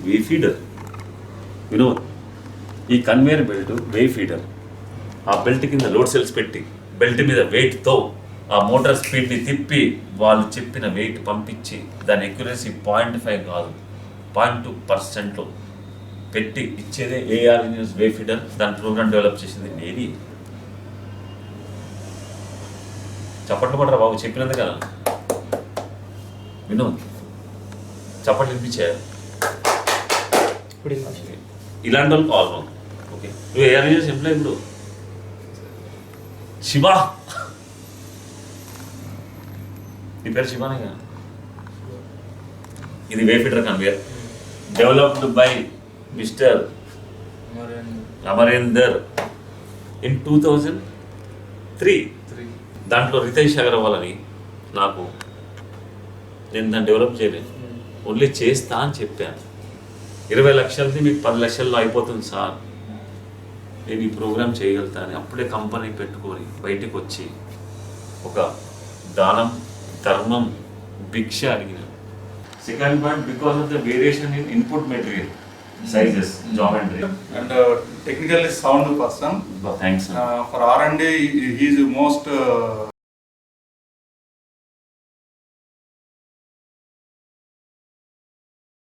వే feeder. Vinod, ఈ conveyor belt వే feeder. ఆ belt కింద లోడ్ సెల్స్ పెట్టి బెల్ట్ మీద వెయిట్తో ఆ మోటార్ స్పీడ్ని తిప్పి వాళ్ళు చెప్పిన వెయిట్ పంపించి దాని ఎక్యురసీ 0.5 కాదు 0.2%లో పెట్టి ఇచ్చేదే ఏఆర్ ఇంజనీర్స్ వే ఫీడర్. దాని ప్రోగ్రామ్ డెవలప్ చేసింది నేది. చప్పట్లు పడరా బాబు చెప్పినందు కదా. వినోద్, చప్పట్లు వినిపించారు. ఇలాంటి వాళ్ళు కావాలి మాకు. ఓకే, నువ్వు ఏఆర్ ఇంజనీర్స్ ఎంప్లాయ్ ఇప్పుడు శివ, నీ పేరు శివానే కదా. ఇది way feeder conveyor developed by mister Amarender in 2003. దాంట్లో రితేష్ అగర్వాల్ అని నాకు, నేను దాన్ని డెవలప్ చేయలేదు, ఓన్లీ చేస్తా అని చెప్పాను. 20 లక్షలది మీకు 10 లక్షల్లో అయిపోతుంది సార్, నేను ఈ ప్రోగ్రామ్ చేయగలుగుతా అని అప్పుడే కంపెనీ పెట్టుకొని బయటకు వచ్చి ఒక దానం, ధర్మం, భిక్ష అడిగిన. Second point, because of the variation in input material sizes, geometry, and technically sound person. Thanks. For R&D, he is most